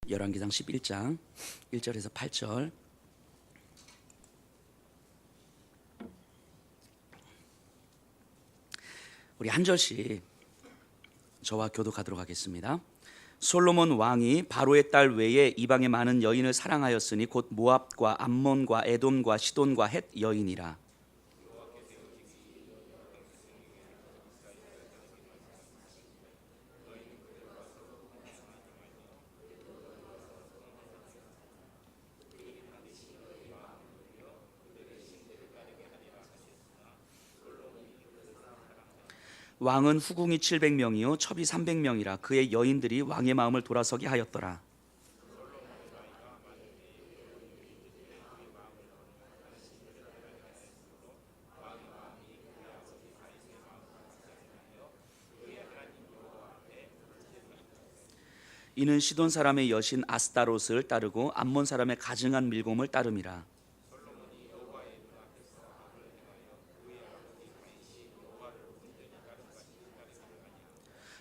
열왕기상 11장 1절에서 8절. 우리 한 절씩 저와 교독하도록 하겠습니다. 솔로몬 왕이 바로의 딸 외에 이방의 많은 여인을 사랑하였으니 곧 모압과 암몬과 에돔과 시돈과 헷 여인이라. 왕은 후궁이 700명이요 첩이 300명이라. 그의 여인들이 왕의 마음을 돌아서게 하였더라. 이는 시돈 사람의 여신 아스타롯을 따르고 암몬 사람의 가증한 밀곰을 따름이라.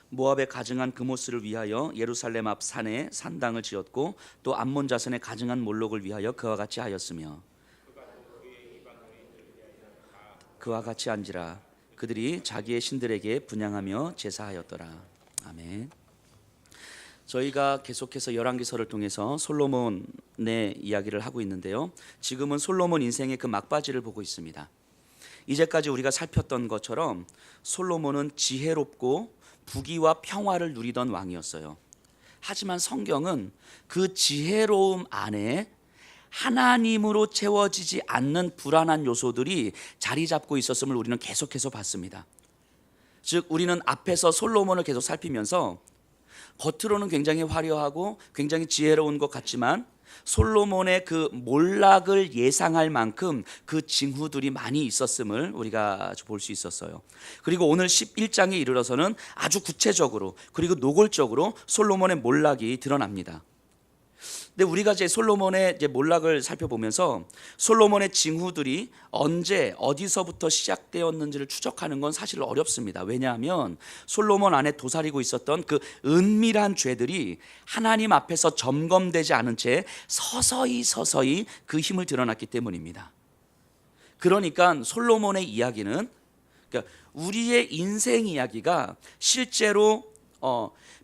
모압의 가증한 그모스를 위하여 예루살렘 앞 산에 산당을 지었고 또 암몬 자손의 가증한 몰록을 위하여 그와 같이 하였으며 그와 같이 한지라. 그들이 자기의 신들에게 분향하며 제사하였더라. 아멘. 저희가 계속해서 열왕기서를 통해서 솔로몬의 이야기를 하고 있는데요, 지금은 솔로몬 인생의 그 막바지를 보고 있습니다. 이제까지 우리가 살폈던 것처럼 솔로몬은 지혜롭고 부귀와 평화를 누리던 왕이었어요. 하지만 성경은 그 지혜로움 안에 하나님으로 채워지지 않는 불안한 요소들이 자리 잡고 있었음을 우리는 계속해서 봤습니다. 즉 우리는 앞에서 솔로몬을 계속 살피면서 겉으로는 굉장히 화려하고 굉장히 지혜로운 것 같지만 솔로몬의 그 몰락을 예상할 만큼 그 징후들이 많이 있었음을 우리가 볼 수 있었어요. 그리고 오늘 11장에 이르러서는 아주 구체적으로 그리고 노골적으로 솔로몬의 몰락이 드러납니다. 근데 우리가 이제 솔로몬의 이제 몰락을 살펴보면서 솔로몬의 징후들이 언제 어디서부터 시작되었는지를 추적하는 건 사실 어렵습니다. 왜냐하면 솔로몬 안에 도사리고 있었던 그 은밀한 죄들이 하나님 앞에서 점검되지 않은 채 서서히 그 힘을 드러났기 때문입니다. 그러니까 솔로몬의 이야기는, 그러니까 우리의 인생 이야기가 실제로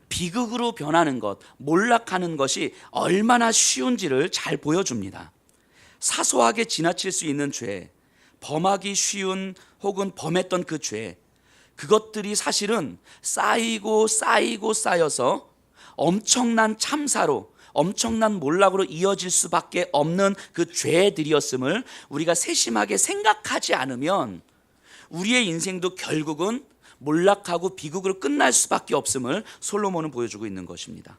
비극으로 변하는 것, 몰락하는 것이 얼마나 쉬운지를 잘 보여줍니다. 사소하게 지나칠 수 있는 죄, 범하기 쉬운 혹은 범했던 그 죄, 그것들이 사실은 쌓여서 엄청난 참사로, 엄청난 몰락으로 이어질 수밖에 없는 그 죄들이었음을 우리가 세심하게 생각하지 않으면 우리의 인생도 결국은 몰락하고 비극으로 끝날 수밖에 없음을 솔로몬은 보여주고 있는 것입니다.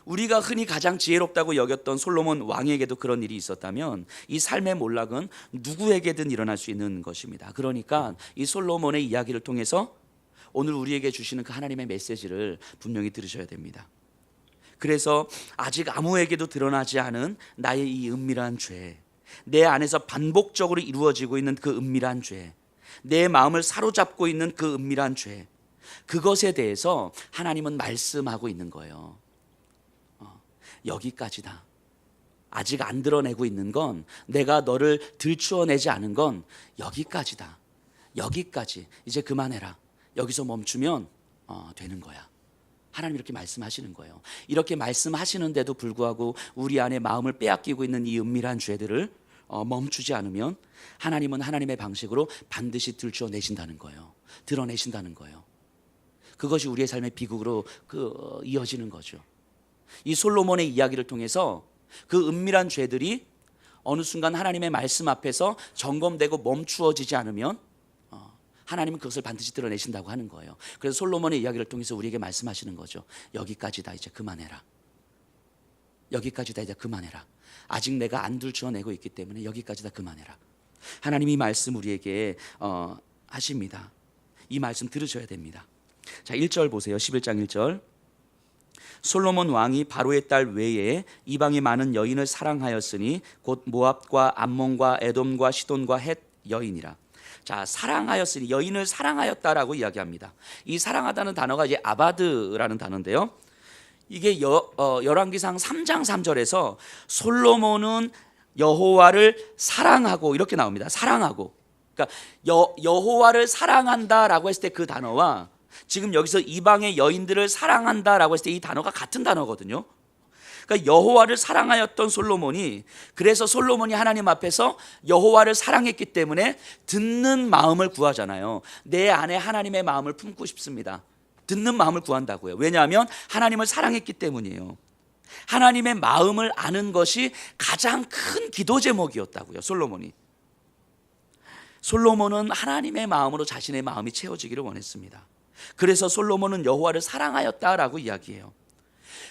우리가 흔히 가장 지혜롭다고 여겼던 솔로몬 왕에게도 그런 일이 있었다면 이 삶의 몰락은 누구에게든 일어날 수 있는 것입니다. 그러니까 이 솔로몬의 이야기를 통해서 오늘 우리에게 주시는 그 하나님의 메시지를 분명히 들으셔야 됩니다. 그래서 아직 아무에게도 드러나지 않은 나의 이 은밀한 죄, 내 안에서 반복적으로 이루어지고 있는 그 은밀한 죄, 내 마음을 사로잡고 있는 그 은밀한 죄, 그것에 대해서 하나님은 말씀하고 있는 거예요. 여기까지다. 아직 안 드러내고 있는 건, 내가 너를 들추어내지 않은 건 여기까지다. 여기까지. 이제 그만해라. 여기서 멈추면 되는 거야. 하나님 이렇게 말씀하시는 거예요. 이렇게 말씀하시는데도 불구하고 우리 안에 마음을 빼앗기고 있는 이 은밀한 죄들을 멈추지 않으면 하나님은 하나님의 방식으로 반드시 들춰내신다는 거예요. 드러내신다는 거예요. 그것이 우리의 삶의 비극으로 이어지는 거죠. 이 솔로몬의 이야기를 통해서 그 은밀한 죄들이 어느 순간 하나님의 말씀 앞에서 점검되고 멈추어지지 않으면 하나님은 그것을 반드시 드러내신다고 하는 거예요. 그래서 솔로몬의 이야기를 통해서 우리에게 말씀하시는 거죠. 여기까지다. 이제 그만해라. 여기까지다. 이제 그만해라. 아직 내가 안 들춰내고 있기 때문에 여기까지다. 그만해라. 하나님이 이 말씀 우리에게 하십니다. 이 말씀 들으셔야 됩니다. 자, 1절 보세요. 11장 1절. 솔로몬 왕이 바로의 딸 외에 이방의 많은 여인을 사랑하였으니 곧 모압과 암몬과 에돔과 시돈과 헷 여인이라. 자, 사랑하였으니, 여인을 사랑하였다라고 이야기합니다. 이 사랑하다는 단어가 이제 아바드라는 단어인데요, 이게 열왕기상 3장 3절에서 솔로몬은 여호와를 사랑하고 이렇게 나옵니다. 사랑하고. 그러니까 여호와를 사랑한다라고 했을 때 그 단어와 지금 여기서 이방의 여인들을 사랑한다라고 했을 때 이 단어가 같은 단어거든요. 그러니까 여호와를 사랑하였던 솔로몬이, 그래서 솔로몬이 하나님 앞에서 여호와를 사랑했기 때문에 듣는 마음을 구하잖아요. 내 안에 하나님의 마음을 품고 싶습니다. 듣는 마음을 구한다고요. 왜냐하면 하나님을 사랑했기 때문이에요. 하나님의 마음을 아는 것이 가장 큰 기도 제목이었다고요. 솔로몬은 하나님의 마음으로 자신의 마음이 채워지기를 원했습니다. 그래서 솔로몬은 여호와를 사랑하였다라고 이야기해요.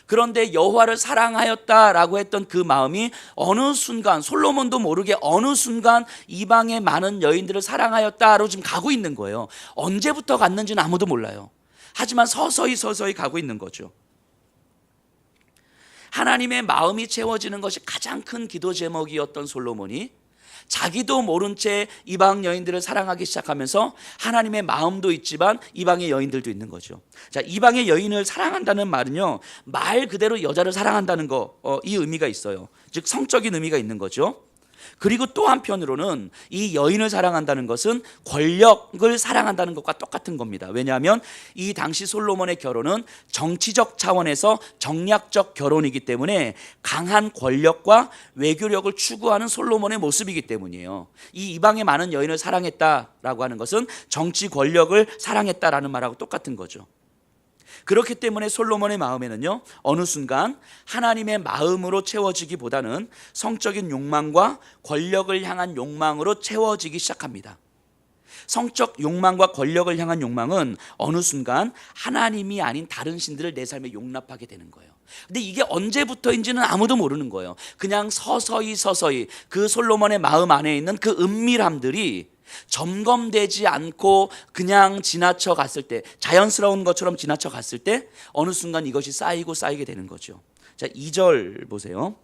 그런데 여호와를 사랑하였다라고 했던 그 마음이 어느 순간, 솔로몬도 모르게 어느 순간 이방의 많은 여인들을 사랑하였다로 지금 가고 있는 거예요. 언제부터 갔는지는 아무도 몰라요. 하지만 서서히 가고 있는 거죠. 하나님의 마음이 채워지는 것이 가장 큰 기도 제목이었던 솔로몬이 자기도 모른 채 이방 여인들을 사랑하기 시작하면서 하나님의 마음도 있지만 이방의 여인들도 있는 거죠. 자, 이방의 여인을 사랑한다는 말은요, 말 그대로 여자를 사랑한다는 거, 이 의미가 있어요. 즉 성적인 의미가 있는 거죠. 그리고 또 한편으로는 이 여인을 사랑한다는 것은 권력을 사랑한다는 것과 똑같은 겁니다. 왜냐하면 이 당시 솔로몬의 결혼은 정치적 차원에서 정략적 결혼이기 때문에 강한 권력과 외교력을 추구하는 솔로몬의 모습이기 때문이에요. 이 이방의 많은 여인을 사랑했다라고 하는 것은 정치 권력을 사랑했다라는 말하고 똑같은 거죠. 그렇기 때문에 솔로몬의 마음에는요, 어느 순간 하나님의 마음으로 채워지기보다는 성적인 욕망과 권력을 향한 욕망으로 채워지기 시작합니다. 성적 욕망과 권력을 향한 욕망은 어느 순간 하나님이 아닌 다른 신들을 내 삶에 용납하게 되는 거예요. 근데 이게 언제부터인지는 아무도 모르는 거예요. 그냥 서서히 그 솔로몬의 마음 안에 있는 그 은밀함들이 점검되지 않고 그냥 지나쳐 갔을 때, 자연스러운 것처럼 지나쳐 갔을 때 어느 순간 이것이 쌓이게 되는 거죠. 자, 2절 보세요.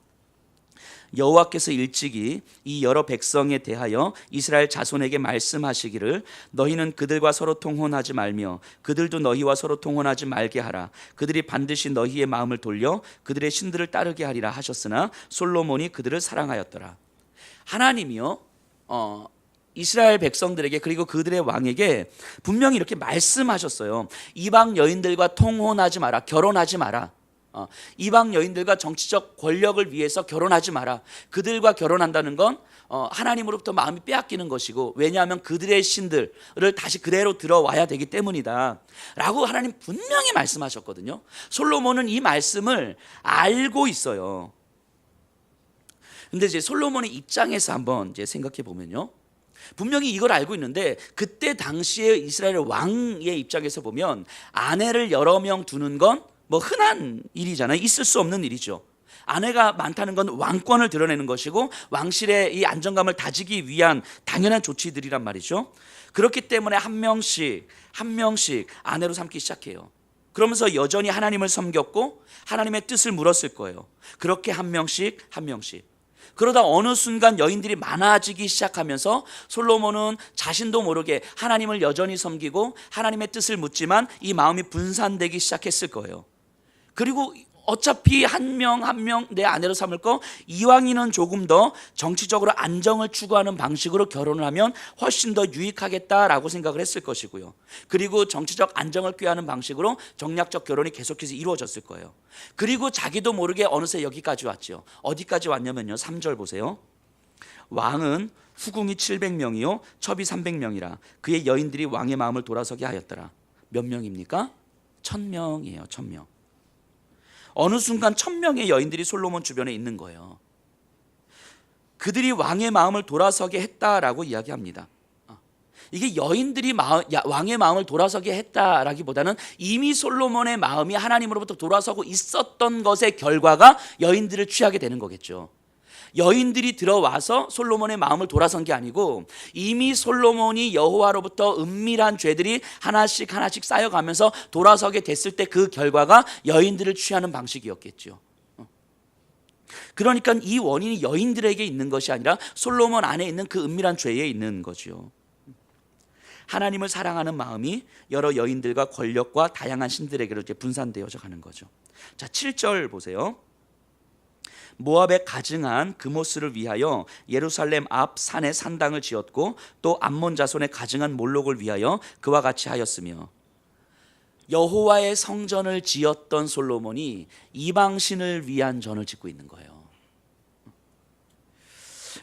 여호와께서 일찍이 이 여러 백성에 대하여 이스라엘 자손에게 말씀하시기를 너희는 그들과 서로 통혼하지 말며 그들도 너희와 서로 통혼하지 말게 하라. 그들이 반드시 너희의 마음을 돌려 그들의 신들을 따르게 하리라 하셨으나 솔로몬이 그들을 사랑하였더라. 하나님이요, 이스라엘 백성들에게 그리고 그들의 왕에게 분명히 이렇게 말씀하셨어요. 이방 여인들과 통혼하지 마라. 결혼하지 마라. 이방 여인들과 정치적 권력을 위해서 결혼하지 마라. 그들과 결혼한다는 건 하나님으로부터 마음이 빼앗기는 것이고, 왜냐하면 그들의 신들을 다시 그대로 들어와야 되기 때문이다 라고 하나님 분명히 말씀하셨거든요. 솔로몬은 이 말씀을 알고 있어요. 근데 이제 솔로몬의 입장에서 한번 이제 생각해 보면요, 분명히 이걸 알고 있는데 그때 당시에 이스라엘 왕의 입장에서 보면 아내를 여러 명 두는 건 뭐 흔한 일이잖아요. 있을 수 없는 일이죠. 아내가 많다는 건 왕권을 드러내는 것이고 왕실의 이 안정감을 다지기 위한 당연한 조치들이란 말이죠. 그렇기 때문에 한 명씩 아내로 삼기 시작해요. 그러면서 여전히 하나님을 섬겼고 하나님의 뜻을 물었을 거예요. 그렇게 한 명씩. 그러다 어느 순간 여인들이 많아지기 시작하면서 솔로몬은 자신도 모르게 하나님을 여전히 섬기고 하나님의 뜻을 묻지만 이 마음이 분산되기 시작했을 거예요. 그리고 어차피 한 명 내 아내로 삼을 거 이왕이면 조금 더 정치적으로 안정을 추구하는 방식으로 결혼을 하면 훨씬 더 유익하겠다라고 생각을 했을 것이고요. 그리고 정치적 안정을 꾀하는 방식으로 정략적 결혼이 계속해서 이루어졌을 거예요. 그리고 자기도 모르게 어느새 여기까지 왔죠. 어디까지 왔냐면요, 3절 보세요. 왕은 후궁이 700명이요 첩이 300명이라 그의 여인들이 왕의 마음을 돌아서게 하였더라. 몇 명입니까? 1000명이에요. 1000명. 어느 순간 1000명의 여인들이 솔로몬 주변에 있는 거예요. 그들이 왕의 마음을 돌아서게 했다라고 이야기합니다. 이게 여인들이 왕의 마음을 돌아서게 했다라기보다는 이미 솔로몬의 마음이 하나님으로부터 돌아서고 있었던 것의 결과가 여인들을 취하게 되는 거겠죠. 여인들이 들어와서 솔로몬의 마음을 돌아선 게 아니고 이미 솔로몬이 여호와로부터 은밀한 죄들이 하나씩 쌓여가면서 돌아서게 됐을 때 그 결과가 여인들을 취하는 방식이었겠죠. 그러니까 이 원인이 여인들에게 있는 것이 아니라 솔로몬 안에 있는 그 은밀한 죄에 있는 거죠. 하나님을 사랑하는 마음이 여러 여인들과 권력과 다양한 신들에게로 이렇게 분산되어져 가는 거죠. 자, 7절 보세요. 모압에 가증한 그모스를 위하여 예루살렘 앞 산에 산당을 지었고 또 암몬 자손에 가증한 몰록을 위하여 그와 같이 하였으며, 여호와의 성전을 지었던 솔로몬이 이방신을 위한 전을 짓고 있는 거예요.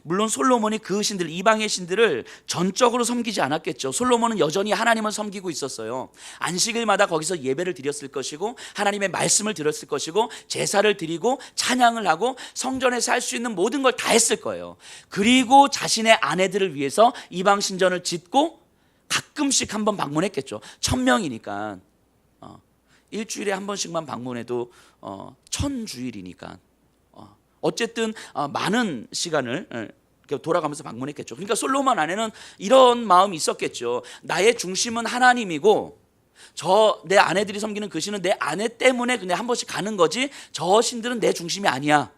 물론 솔로몬이 그 신들, 이방의 신들을 전적으로 섬기지 않았겠죠. 솔로몬은 여전히 하나님을 섬기고 있었어요. 안식일마다 거기서 예배를 드렸을 것이고 하나님의 말씀을 들었을 것이고 제사를 드리고 찬양을 하고 성전에서 할 수 있는 모든 걸 다 했을 거예요. 그리고 자신의 아내들을 위해서 이방 신전을 짓고 가끔씩 한번 방문했겠죠. 1000명이니까 일주일에 한 번씩만 방문해도 1000주일이니까 어쨌든 많은 시간을 돌아가면서 방문했겠죠. 그러니까 솔로몬 안에는 이런 마음이 있었겠죠. 나의 중심은 하나님이고 내 아내들이 섬기는 그 신은 내 아내 때문에 그냥 한 번씩 가는 거지, 저 신들은 내 중심이 아니야,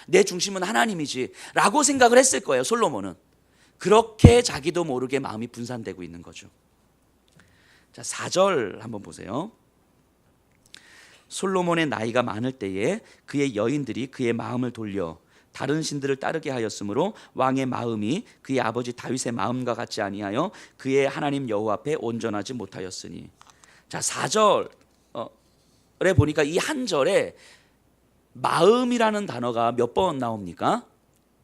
내 중심은 하나님이지 라고 생각을 했을 거예요. 솔로몬은 그렇게 자기도 모르게 마음이 분산되고 있는 거죠. 자, 4절 한번 보세요. 솔로몬의 나이가 많을 때에 그의 여인들이 그의 마음을 돌려 다른 신들을 따르게 하였으므로 왕의 마음이 그의 아버지 다윗의 마음과 같지 아니하여 그의 하나님 여호와 앞에 온전하지 못하였으니. 자, 4절에 보니까 이 한 절에 마음이라는 단어가 몇 번 나옵니까?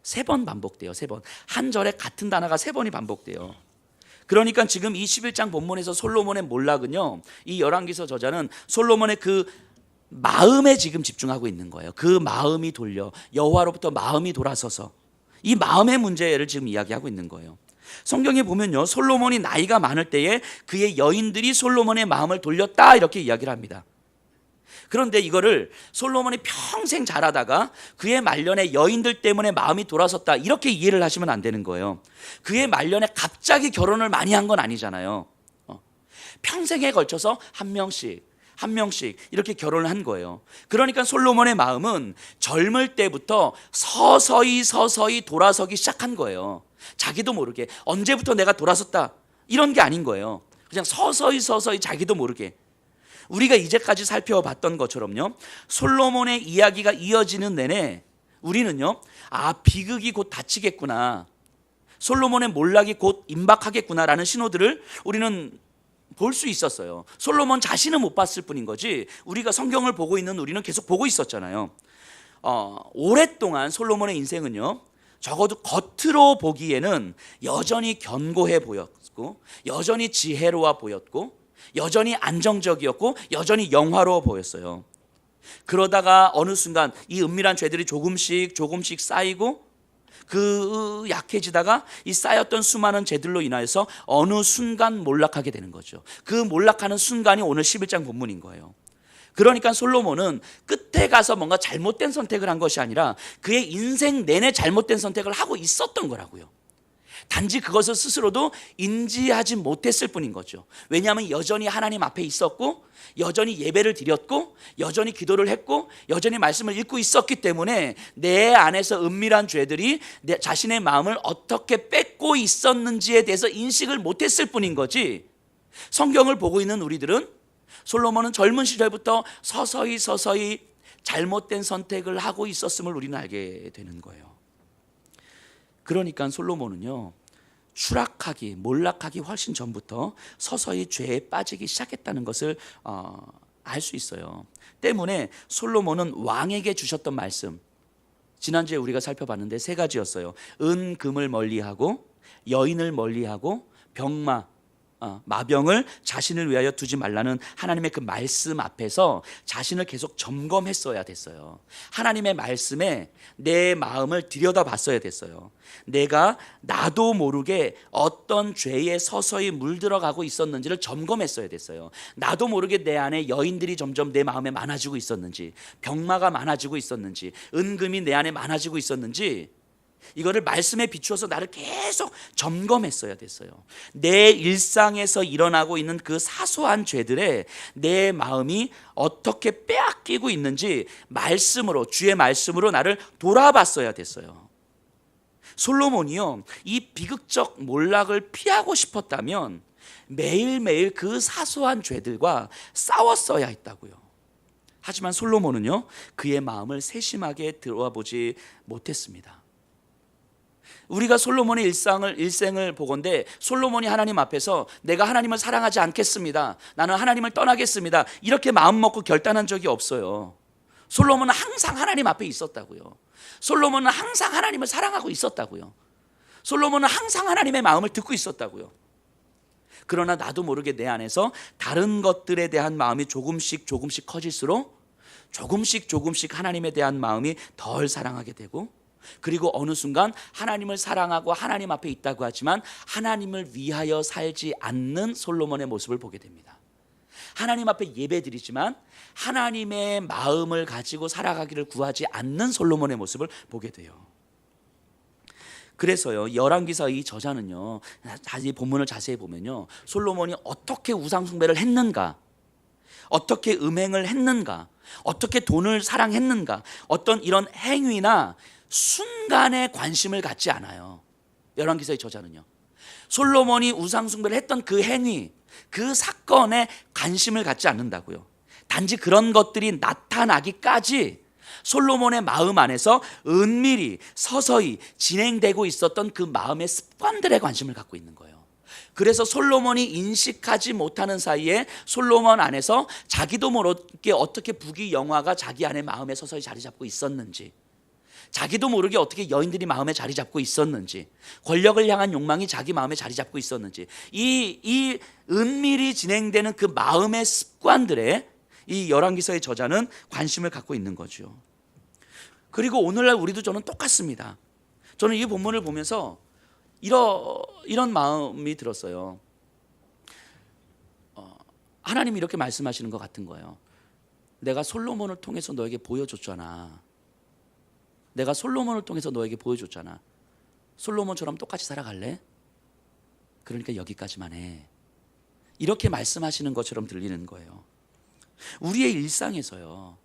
3번 반복돼요. 3번. 한 절에 같은 단어가 3번이 반복돼요. 그러니까 지금 이 11장 본문에서 솔로몬의 몰락은요, 이 열왕기서 저자는 솔로몬의 그 마음에 지금 집중하고 있는 거예요. 그 마음이 돌려 여호와로부터 마음이 돌아서서 이 마음의 문제를 지금 이야기하고 있는 거예요. 성경에 보면요, 솔로몬이 나이가 많을 때에 그의 여인들이 솔로몬의 마음을 돌렸다 이렇게 이야기를 합니다. 그런데 이거를 솔로몬이 평생 자라다가 그의 말년에 여인들 때문에 마음이 돌아섰다 이렇게 이해를 하시면 안 되는 거예요. 그의 말년에 갑자기 결혼을 많이 한 건 아니잖아요. 평생에 걸쳐서 한 명씩 이렇게 결혼을 한 거예요. 그러니까 솔로몬의 마음은 젊을 때부터 서서히 돌아서기 시작한 거예요. 자기도 모르게 언제부터 내가 돌아섰다 이런 게 아닌 거예요. 그냥 서서히 자기도 모르게. 우리가 이제까지 살펴봤던 것처럼요, 솔로몬의 이야기가 이어지는 내내 우리는요, 비극이 곧 닥치겠구나, 솔로몬의 몰락이 곧 임박하겠구나라는 신호들을 우리는 볼 수 있었어요. 솔로몬 자신은 못 봤을 뿐인 거지 우리가 성경을 보고 있는 우리는 계속 보고 있었잖아요. 오랫동안 솔로몬의 인생은요, 적어도 겉으로 보기에는 여전히 견고해 보였고 여전히 지혜로워 보였고 여전히 안정적이었고 여전히 영화로워 보였어요. 그러다가 어느 순간 이 은밀한 죄들이 조금씩 쌓이고 그 약해지다가 이 쌓였던 수많은 죄들로 인하여서 어느 순간 몰락하게 되는 거죠. 그 몰락하는 순간이 오늘 11장 본문인 거예요. 그러니까 솔로몬은 끝에 가서 뭔가 잘못된 선택을 한 것이 아니라 그의 인생 내내 잘못된 선택을 하고 있었던 거라고요. 단지 그것을 스스로도 인지하지 못했을 뿐인 거죠. 왜냐하면 여전히 하나님 앞에 있었고 여전히 예배를 드렸고 여전히 기도를 했고 여전히 말씀을 읽고 있었기 때문에 내 안에서 은밀한 죄들이 내 자신의 마음을 어떻게 뺏고 있었는지에 대해서 인식을 못했을 뿐인 거지, 성경을 보고 있는 우리들은 솔로몬은 젊은 시절부터 서서히 잘못된 선택을 하고 있었음을 우리는 알게 되는 거예요. 그러니까 솔로몬은요, 몰락하기 훨씬 전부터 서서히 죄에 빠지기 시작했다는 것을 알 수 있어요. 때문에 솔로몬은 왕에게 주셨던 말씀, 지난주에 우리가 살펴봤는데 3가지였어요. 은, 금을 멀리하고 여인을 멀리하고 마병을 자신을 위하여 두지 말라는 하나님의 그 말씀 앞에서 자신을 계속 점검했어야 됐어요. 하나님의 말씀에 내 마음을 들여다봤어야 됐어요. 내가 나도 모르게 어떤 죄에 서서히 물들어가고 있었는지를 점검했어야 됐어요. 나도 모르게 내 안에 여인들이 점점 내 마음에 많아지고 있었는지, 병마가 많아지고 있었는지, 은금이 내 안에 많아지고 있었는지, 이거를 말씀에 비추어서 나를 계속 점검했어야 됐어요. 내 일상에서 일어나고 있는 그 사소한 죄들에 내 마음이 어떻게 빼앗기고 있는지 주의 말씀으로 나를 돌아봤어야 됐어요. 솔로몬이요, 이 비극적 몰락을 피하고 싶었다면 매일매일 그 사소한 죄들과 싸웠어야 했다고요. 하지만 솔로몬은요, 그의 마음을 세심하게 들어보지 못했습니다. 우리가 솔로몬의 일생을 보건대 솔로몬이 하나님 앞에서 내가 하나님을 사랑하지 않겠습니다, 나는 하나님을 떠나겠습니다, 이렇게 마음 먹고 결단한 적이 없어요. 솔로몬은 항상 하나님 앞에 있었다고요. 솔로몬은 항상 하나님을 사랑하고 있었다고요. 솔로몬은 항상 하나님의 마음을 듣고 있었다고요. 그러나 나도 모르게 내 안에서 다른 것들에 대한 마음이 조금씩 커질수록 조금씩 하나님에 대한 마음이 덜 사랑하게 되고, 그리고 어느 순간 하나님을 사랑하고 하나님 앞에 있다고 하지만 하나님을 위하여 살지 않는 솔로몬의 모습을 보게 됩니다. 하나님 앞에 예배드리지만 하나님의 마음을 가지고 살아가기를 구하지 않는 솔로몬의 모습을 보게 돼요. 그래서요, 열왕기사 이 저자는요, 이 본문을 자세히 보면요, 솔로몬이 어떻게 우상 숭배를 했는가, 어떻게 음행을 했는가, 어떻게 돈을 사랑했는가, 어떤 이런 행위나 순간에 관심을 갖지 않아요. 열왕기사의 저자는요, 솔로몬이 우상 숭배를 했던 그 행위, 그 사건에 관심을 갖지 않는다고요. 단지 그런 것들이 나타나기까지 솔로몬의 마음 안에서 은밀히 서서히 진행되고 있었던 그 마음의 습관들에 관심을 갖고 있는 거예요. 그래서 솔로몬이 인식하지 못하는 사이에 솔로몬 안에서 자기도 모르게 어떻게 부귀영화가 자기 안에 마음에 서서히 자리 잡고 있었는지, 자기도 모르게 어떻게 여인들이 마음에 자리 잡고 있었는지, 권력을 향한 욕망이 자기 마음에 자리 잡고 있었는지, 이 은밀히 진행되는 그 마음의 습관들에 이 열왕기서의 저자는 관심을 갖고 있는 거죠. 그리고 오늘날 우리도 저는 똑같습니다. 저는 이 본문을 보면서 이런 마음이 들었어요. 하나님이 이렇게 말씀하시는 것 같은 거예요. 내가 솔로몬을 통해서 너에게 보여줬잖아. 내가 솔로몬을 통해서 너에게 보여줬잖아. 솔로몬처럼 똑같이 살아갈래? 그러니까 여기까지만 해. 이렇게 말씀하시는 것처럼 들리는 거예요. 우리의 일상에서요,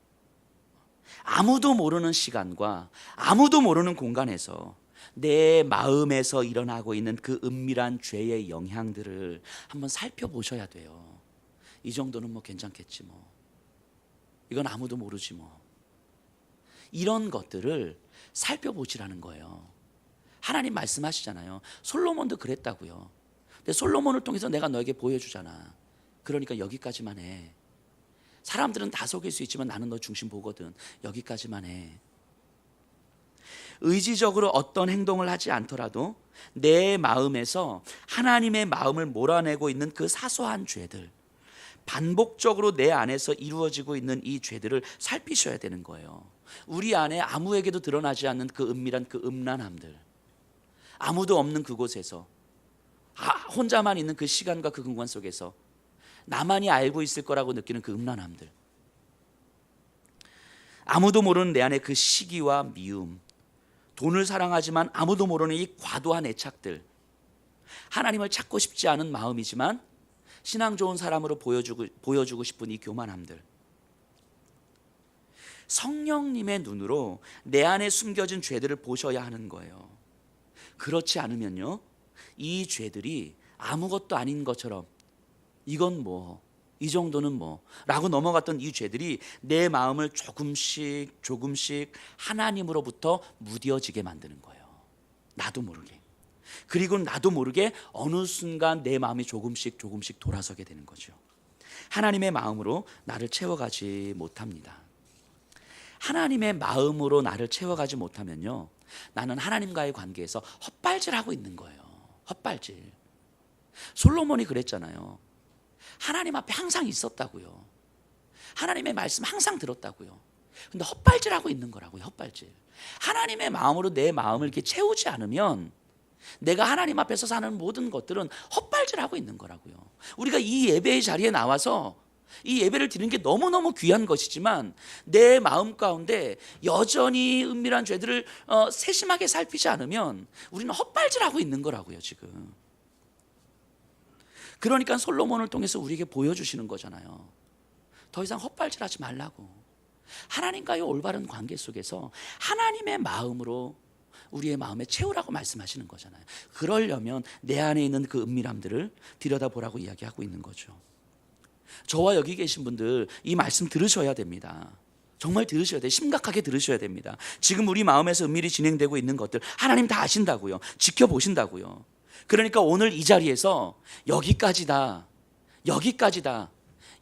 아무도 모르는 시간과 아무도 모르는 공간에서 내 마음에서 일어나고 있는 그 은밀한 죄의 영향들을 한번 살펴보셔야 돼요. 이 정도는 뭐 괜찮겠지 뭐, 이건 아무도 모르지 뭐, 이런 것들을 살펴보시라는 거예요. 하나님 말씀하시잖아요. 솔로몬도 그랬다고요. 근데 솔로몬을 통해서 내가 너에게 보여주잖아. 그러니까 여기까지만 해. 사람들은 다 속일 수 있지만 나는 너 중심 보거든. 여기까지만 해. 의지적으로 어떤 행동을 하지 않더라도 내 마음에서 하나님의 마음을 몰아내고 있는 그 사소한 죄들, 반복적으로 내 안에서 이루어지고 있는 이 죄들을 살피셔야 되는 거예요. 우리 안에 아무에게도 드러나지 않는 그 은밀한 그 음란함들, 아무도 없는 그곳에서, 혼자만 있는 그 시간과 그 공간 속에서 나만이 알고 있을 거라고 느끼는 그 음란함들, 아무도 모르는 내 안에 그 시기와 미움, 돈을 사랑하지만 아무도 모르는 이 과도한 애착들, 하나님을 찾고 싶지 않은 마음이지만 신앙 좋은 사람으로 보여주고 싶은 이 교만함들, 성령님의 눈으로 내 안에 숨겨진 죄들을 보셔야 하는 거예요. 그렇지 않으면요, 이 죄들이 아무것도 아닌 것처럼, 이건 뭐, 이 정도는 뭐 라고 넘어갔던 이 죄들이 내 마음을 조금씩 하나님으로부터 무뎌지게 만드는 거예요. 나도 모르게. 그리고 나도 모르게 어느 순간 내 마음이 조금씩 돌아서게 되는 거죠. 하나님의 마음으로 나를 채워가지 못합니다. 하나님의 마음으로 나를 채워가지 못하면요, 나는 하나님과의 관계에서 헛발질하고 있는 거예요. 헛발질. 솔로몬이 그랬잖아요. 하나님 앞에 항상 있었다고요. 하나님의 말씀 항상 들었다고요. 근데 헛발질하고 있는 거라고요. 헛발질. 하나님의 마음으로 내 마음을 이렇게 채우지 않으면 내가 하나님 앞에서 사는 모든 것들은 헛발질하고 있는 거라고요. 우리가 이 예배의 자리에 나와서 이 예배를 드리는 게 너무너무 귀한 것이지만 내 마음 가운데 여전히 은밀한 죄들을 세심하게 살피지 않으면 우리는 헛발질하고 있는 거라고요, 지금. 그러니까 솔로몬을 통해서 우리에게 보여주시는 거잖아요. 더 이상 헛발질하지 말라고. 하나님과의 올바른 관계 속에서 하나님의 마음으로 우리의 마음에 채우라고 말씀하시는 거잖아요. 그러려면 내 안에 있는 그 은밀함들을 들여다보라고 이야기하고 있는 거죠. 저와 여기 계신 분들 이 말씀 들으셔야 됩니다. 정말 들으셔야 돼요. 심각하게 들으셔야 됩니다. 지금 우리 마음에서 은밀히 진행되고 있는 것들 하나님 다 아신다고요. 지켜보신다고요. 그러니까 오늘 이 자리에서 여기까지다, 여기까지다,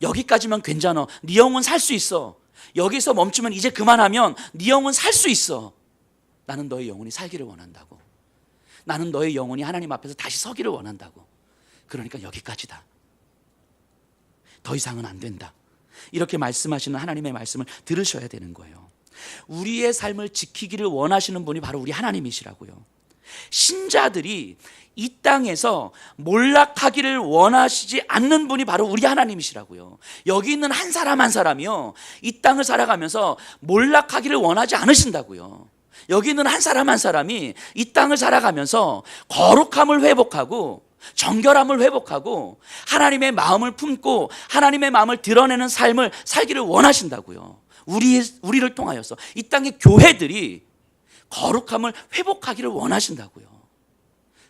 여기까지면 괜찮아, 네 영혼 살 수 있어, 여기서 멈추면 이제 그만하면 네 영혼 살 수 있어, 나는 너의 영혼이 살기를 원한다고, 나는 너의 영혼이 하나님 앞에서 다시 서기를 원한다고, 그러니까 여기까지다, 더 이상은 안 된다, 이렇게 말씀하시는 하나님의 말씀을 들으셔야 되는 거예요. 우리의 삶을 지키기를 원하시는 분이 바로 우리 하나님이시라고요. 신자들이 이 땅에서 몰락하기를 원하시지 않는 분이 바로 우리 하나님이시라고요. 여기 있는 한 사람 한 사람이요, 이 땅을 살아가면서 몰락하기를 원하지 않으신다고요. 여기 있는 한 사람 한 사람이 이 땅을 살아가면서 거룩함을 회복하고 정결함을 회복하고 하나님의 마음을 품고 하나님의 마음을 드러내는 삶을 살기를 원하신다고요. 우리를 통하여서 이 땅의 교회들이 거룩함을 회복하기를 원하신다고요.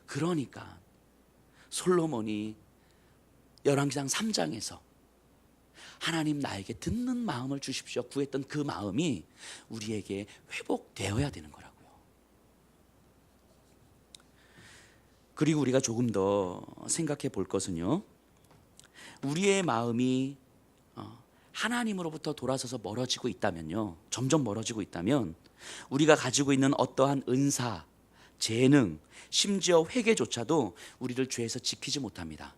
그러니까 솔로몬이 열왕기상 3장에서 하나님 나에게 듣는 마음을 주십시오 구했던 그 마음이 우리에게 회복되어야 되는 거라고요. 그리고 우리가 조금 더 생각해 볼 것은요, 우리의 마음이 하나님으로부터 돌아서서 멀어지고 있다면요, 점점 멀어지고 있다면 우리가 가지고 있는 어떠한 은사, 재능, 심지어 회개조차도 우리를 죄에서 지키지 못합니다.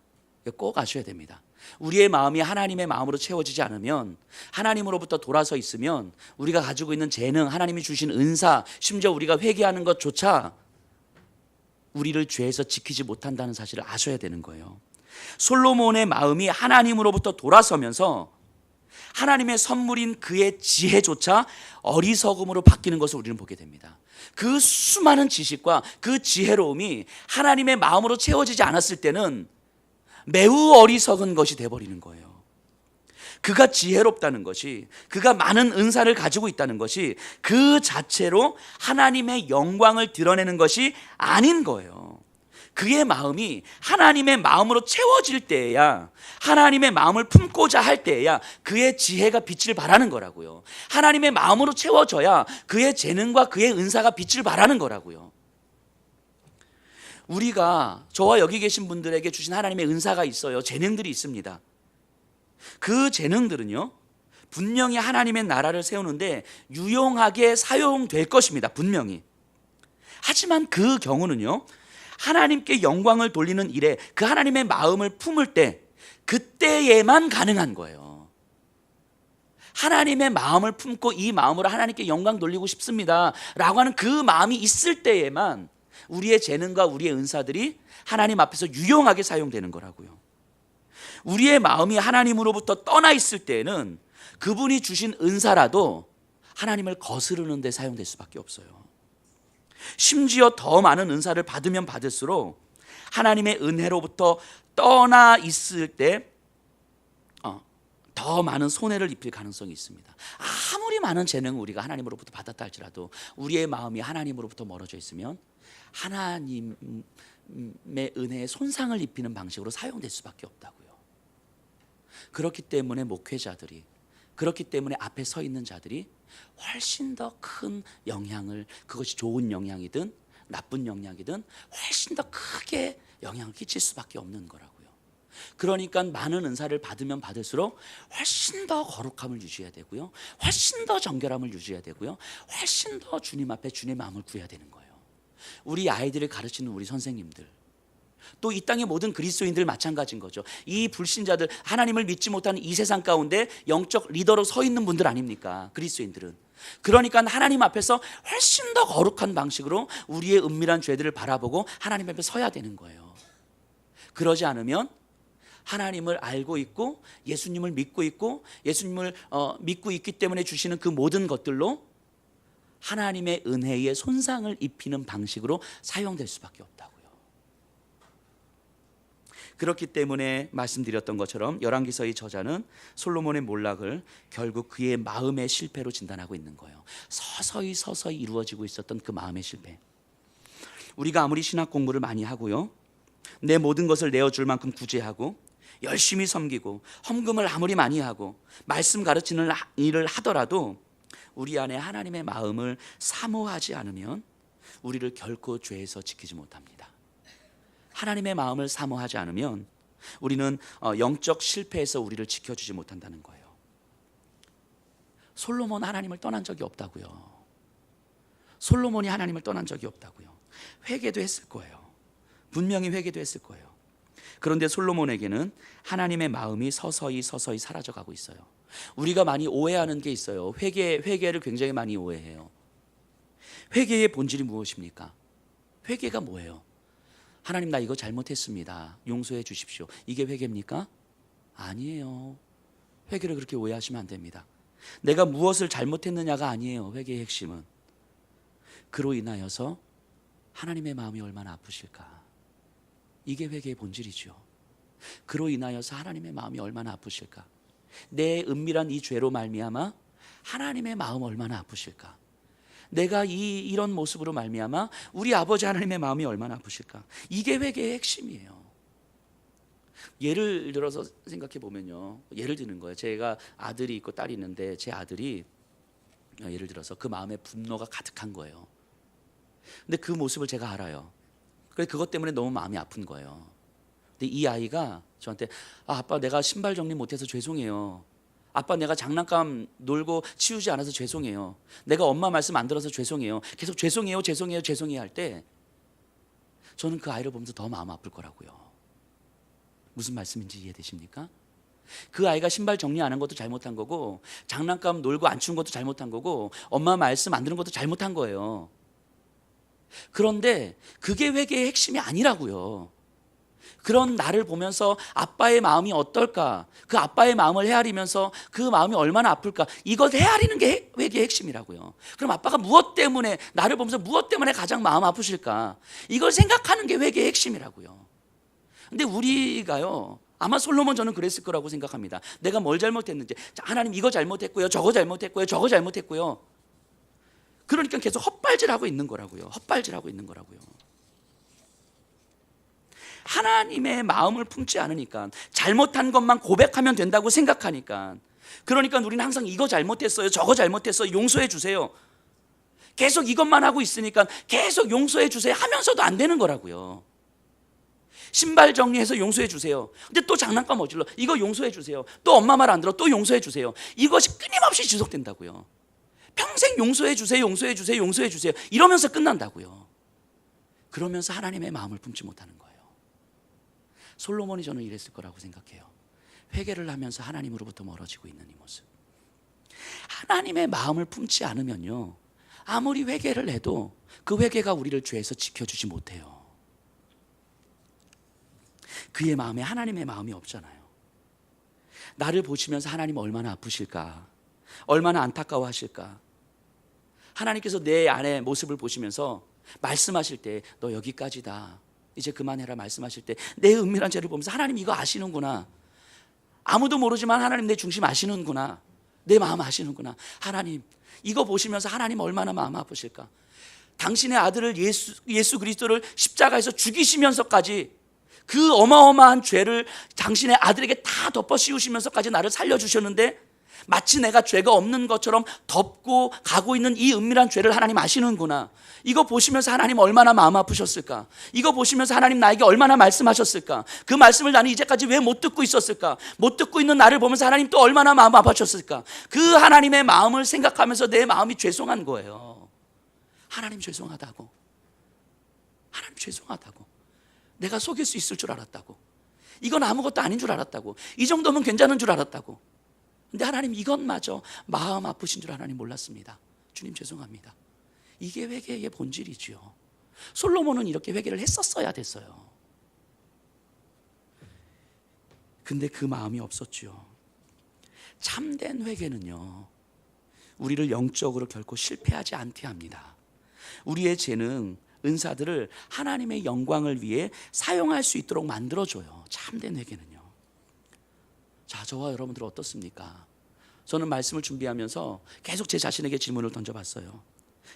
꼭 아셔야 됩니다. 우리의 마음이 하나님의 마음으로 채워지지 않으면, 하나님으로부터 돌아서 있으면 우리가 가지고 있는 재능, 하나님이 주신 은사, 심지어 우리가 회개하는 것조차 우리를 죄에서 지키지 못한다는 사실을 아셔야 되는 거예요. 솔로몬의 마음이 하나님으로부터 돌아서면서 하나님의 선물인 그의 지혜조차 어리석음으로 바뀌는 것을 우리는 보게 됩니다. 그 수많은 지식과 그 지혜로움이 하나님의 마음으로 채워지지 않았을 때는 매우 어리석은 것이 되어버리는 거예요. 그가 지혜롭다는 것이, 그가 많은 은사를 가지고 있다는 것이 그 자체로 하나님의 영광을 드러내는 것이 아닌 거예요. 그의 마음이 하나님의 마음으로 채워질 때에야, 하나님의 마음을 품고자 할 때에야 그의 지혜가 빛을 발하는 거라고요. 하나님의 마음으로 채워져야 그의 재능과 그의 은사가 빛을 발하는 거라고요. 우리가, 저와 여기 계신 분들에게 주신 하나님의 은사가 있어요. 재능들이 있습니다. 그 재능들은요, 분명히 하나님의 나라를 세우는데 유용하게 사용될 것입니다. 분명히. 하지만 그 경우는요, 하나님께 영광을 돌리는 일에 그 하나님의 마음을 품을 때, 그때에만 가능한 거예요. 하나님의 마음을 품고 이 마음으로 하나님께 영광 돌리고 싶습니다 라고 하는 그 마음이 있을 때에만 우리의 재능과 우리의 은사들이 하나님 앞에서 유용하게 사용되는 거라고요. 우리의 마음이 하나님으로부터 떠나 있을 때에는 그분이 주신 은사라도 하나님을 거스르는 데 사용될 수밖에 없어요. 심지어 더 많은 은사를 받으면 받을수록 하나님의 은혜로부터 떠나 있을 때 더 많은 손해를 입힐 가능성이 있습니다. 아무리 많은 재능을 우리가 하나님으로부터 받았다 할지라도 우리의 마음이 하나님으로부터 멀어져 있으면 하나님의 은혜에 손상을 입히는 방식으로 사용될 수밖에 없다고요. 그렇기 때문에 목회자들이, 그렇기 때문에 앞에 서 있는 자들이 훨씬 더 큰 영향을, 그것이 좋은 영향이든 나쁜 영향이든 훨씬 더 크게 영향을 끼칠 수밖에 없는 거라고요. 그러니까 많은 은사를 받으면 받을수록 훨씬 더 거룩함을 유지해야 되고요, 훨씬 더 정결함을 유지해야 되고요, 훨씬 더 주님 앞에 주님의 마음을 구해야 되는 거예요. 우리 아이들을 가르치는 우리 선생님들, 또 이 땅의 모든 그리스도인들 마찬가지인 거죠. 이 불신자들, 하나님을 믿지 못하는 이 세상 가운데 영적 리더로 서 있는 분들 아닙니까? 그리스도인들은. 그러니까 하나님 앞에서 훨씬 더 거룩한 방식으로 우리의 은밀한 죄들을 바라보고 하나님 앞에 서야 되는 거예요. 그러지 않으면 하나님을 알고 있고 예수님을 믿고 있고 예수님을 믿고 있기 때문에 주시는 그 모든 것들로 하나님의 은혜에 손상을 입히는 방식으로 사용될 수밖에 없다고요. 그렇기 때문에 말씀드렸던 것처럼 열왕기서의 저자는 솔로몬의 몰락을 결국 그의 마음의 실패로 진단하고 있는 거예요. 서서히 이루어지고 있었던 그 마음의 실패, 우리가 아무리 신학 공부를 많이 하고요, 내 모든 것을 내어줄 만큼 구제하고 열심히 섬기고 헌금을 아무리 많이 하고 말씀 가르치는 일을 하더라도 우리 안에 하나님의 마음을 사모하지 않으면 우리를 결코 죄에서 지키지 못합니다. 하나님의 마음을 사모하지 않으면 우리는 영적 실패에서 우리를 지켜주지 못한다는 거예요. 솔로몬 하나님을 떠난 적이 없다고요. 솔로몬이 하나님을 떠난 적이 없다고요. 회개도 했을 거예요. 분명히 회개도 했을 거예요. 그런데 솔로몬에게는 하나님의 마음이 서서히 사라져가고 있어요. 우리가 많이 오해하는 게 있어요. 회개를 굉장히 많이 오해해요. 회개의 본질이 무엇입니까? 회개가 뭐예요? 하나님, 나 이거 잘못했습니다. 용서해 주십시오. 이게 회개입니까? 아니에요. 회개를 그렇게 오해하시면 안 됩니다. 내가 무엇을 잘못했느냐가 아니에요. 회개의 핵심은 그로 인하여서 하나님의 마음이 얼마나 아프실까. 이게 회개의 본질이죠. 그로 인하여서 하나님의 마음이 얼마나 아프실까. 내 은밀한 이 죄로 말미암아 하나님의 마음 얼마나 아프실까. 내가 이런 모습으로 말미암아 우리 아버지 하나님의 마음이 얼마나 아프실까. 이게 회개의 핵심이에요. 예를 들어서 생각해 보면요, 예를 드는 거예요. 제가 아들이 있고 딸이 있는데 제 아들이 예를 들어서 그 마음에 분노가 가득한 거예요. 근데 그 모습을 제가 알아요. 그래서 그것 때문에 너무 마음이 아픈 거예요. 근데 이 아이가 저한테 아빠, 내가 신발 정리 못해서 죄송해요. 아빠, 내가 장난감 놀고 치우지 않아서 죄송해요. 내가 엄마 말씀 안 들어서 죄송해요. 계속 죄송해요 할 때 저는 그 아이를 보면서 더 마음 아플 거라고요. 무슨 말씀인지 이해되십니까? 그 아이가 신발 정리 안 한 것도 잘못한 거고, 장난감 놀고 안 치운 것도 잘못한 거고, 엄마 말씀 안 들은 것도 잘못한 거예요. 그런데 그게 회개의 핵심이 아니라고요. 그런 나를 보면서 아빠의 마음이 어떨까, 그 아빠의 마음을 헤아리면서 그 마음이 얼마나 아플까, 이걸 헤아리는 게 회개의 핵심이라고요. 그럼 아빠가 무엇 때문에, 나를 보면서 무엇 때문에 가장 마음 아프실까, 이걸 생각하는 게 회개의 핵심이라고요. 근데 우리가요, 아마 솔로몬 저는 그랬을 거라고 생각합니다. 내가 뭘 잘못했는지, 하나님 이거 잘못했고요, 저거 잘못했고요, 저거 잘못했고요. 그러니까 계속 헛발질하고 있는 거라고요. 헛발질하고 있는 거라고요. 하나님의 마음을 품지 않으니까, 잘못한 것만 고백하면 된다고 생각하니까, 그러니까 우리는 항상 이거 잘못했어요, 저거 잘못했어요, 용서해 주세요, 계속 이것만 하고 있으니까 계속 용서해 주세요 하면서도 안 되는 거라고요. 신발 정리해서 용서해 주세요. 근데 또 장난감 어질러, 이거 용서해 주세요. 또 엄마 말 안 들어, 또 용서해 주세요. 이것이 끊임없이 지속된다고요. 평생 용서해 주세요, 용서해 주세요, 용서해 주세요 이러면서 끝난다고요. 그러면서 하나님의 마음을 품지 못하는 거예요. 솔로몬이 저는 이랬을 거라고 생각해요. 회개를 하면서 하나님으로부터 멀어지고 있는 이 모습. 하나님의 마음을 품지 않으면요, 아무리 회개를 해도 그 회개가 우리를 죄에서 지켜주지 못해요. 그의 마음에 하나님의 마음이 없잖아요. 나를 보시면서 하나님 얼마나 아프실까, 얼마나 안타까워하실까. 하나님께서 내 안의 모습을 보시면서 말씀하실 때 너 여기까지다, 이제 그만해라 말씀하실 때 내 은밀한 죄를 보면서 하나님 이거 아시는구나, 아무도 모르지만 하나님 내 중심 아시는구나, 내 마음 아시는구나. 하나님 이거 보시면서 하나님 얼마나 마음 아프실까. 당신의 아들을 예수 그리스도를 십자가에서 죽이시면서까지 그 어마어마한 죄를 당신의 아들에게 다 덮어 씌우시면서까지 나를 살려주셨는데, 마치 내가 죄가 없는 것처럼 덮고 가고 있는 이 은밀한 죄를 하나님 아시는구나. 이거 보시면서 하나님 얼마나 마음 아프셨을까. 이거 보시면서 하나님 나에게 얼마나 말씀하셨을까. 그 말씀을 나는 이제까지 왜 못 듣고 있었을까. 못 듣고 있는 나를 보면서 하나님 또 얼마나 마음 아파하셨을까. 그 하나님의 마음을 생각하면서 내 마음이 죄송한 거예요. 하나님 죄송하다고, 하나님 죄송하다고, 내가 속일 수 있을 줄 알았다고, 이건 아무것도 아닌 줄 알았다고, 이 정도면 괜찮은 줄 알았다고. 근데 하나님 이것마저 마음 아프신 줄 하나님 몰랐습니다. 주님 죄송합니다. 이게 회개의 본질이지요. 솔로몬은 이렇게 회개를 했었어야 됐어요. 근데 그 마음이 없었죠. 참된 회개는요, 우리를 영적으로 결코 실패하지 않게 합니다. 우리의 재능, 은사들을 하나님의 영광을 위해 사용할 수 있도록 만들어줘요. 참된 회개는요. 자, 저와 여러분들 어떻습니까? 저는 말씀을 준비하면서 계속 제 자신에게 질문을 던져봤어요.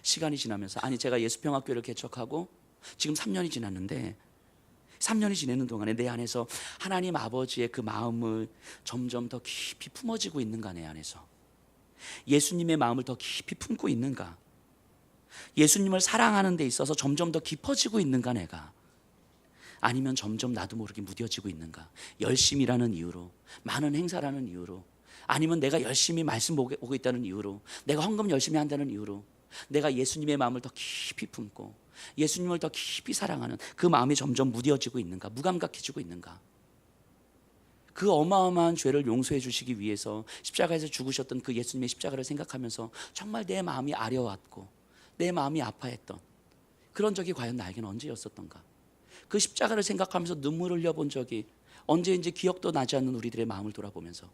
시간이 지나면서, 아니 제가 예수평학교를 개척하고 지금 3년이 지났는데 3년이 지내는 동안에 내 안에서 하나님 아버지의 그 마음을 점점 더 깊이 품어지고 있는가? 내 안에서 예수님의 마음을 더 깊이 품고 있는가? 예수님을 사랑하는 데 있어서 점점 더 깊어지고 있는가 내가? 아니면 점점 나도 모르게 무뎌지고 있는가? 열심이라는 이유로, 많은 행사라는 이유로, 아니면 내가 열심히 말씀 보고 있다는 이유로, 내가 헌금 열심히 한다는 이유로, 내가 예수님의 마음을 더 깊이 품고 예수님을 더 깊이 사랑하는 그 마음이 점점 무뎌지고 있는가? 무감각해지고 있는가? 그 어마어마한 죄를 용서해 주시기 위해서 십자가에서 죽으셨던 그 예수님의 십자가를 생각하면서 정말 내 마음이 아려왔고 내 마음이 아파했던 그런 적이 과연 나에게는 언제였었던가? 그 십자가를 생각하면서 눈물을 흘려본 적이 언제인지 기억도 나지 않는 우리들의 마음을 돌아보면서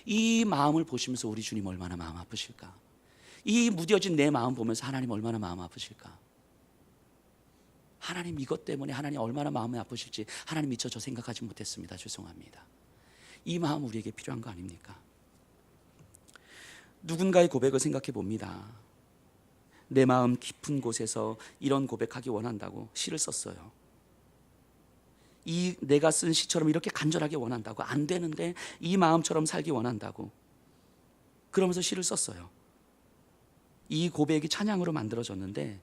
이 마음을 보시면서 우리 주님 얼마나 마음 아프실까? 이 무뎌진 내 마음 보면서 하나님 얼마나 마음 아프실까? 하나님 이것 때문에 하나님 얼마나 마음이 아프실지 하나님 미처 저 생각하지 못했습니다. 죄송합니다. 이 마음 우리에게 필요한 거 아닙니까? 누군가의 고백을 생각해 봅니다. 내 마음 깊은 곳에서 이런 고백하기 원한다고 시를 썼어요. 이 내가 쓴 시처럼 이렇게 간절하게 원한다고, 안 되는데 이 마음처럼 살기 원한다고 그러면서 시를 썼어요. 이 고백이 찬양으로 만들어졌는데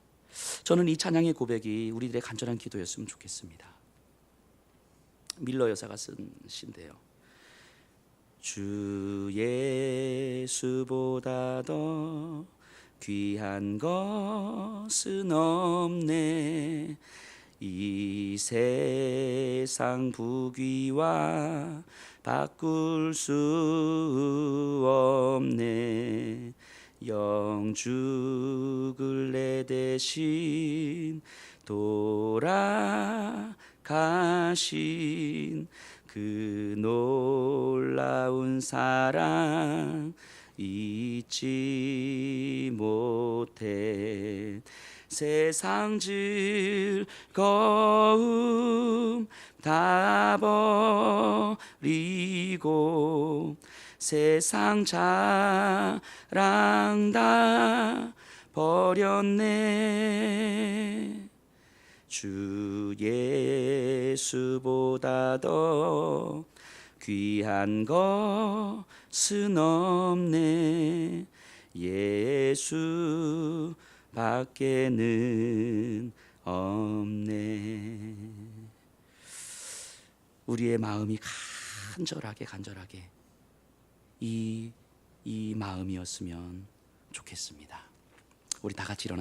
저는 이 찬양의 고백이 우리들의 간절한 기도였으면 좋겠습니다. 밀러 여사가 쓴 시인데요. 주 예수보다 더 귀한 것은 없네. 이 세상 부귀와 바꿀 수 없네. 영죽을 내 대신 돌아가신 그 놀라운 사랑 잊지 못해. 세상 즐거움 다 버리고 세상 자랑 다 버렸네. 주 예수보다 더 귀한 것은 없네. 예수 밖에는 없네. 우리의 마음이 간절하게 이 마음이었으면 좋겠습니다. 우리 다 같이 일어나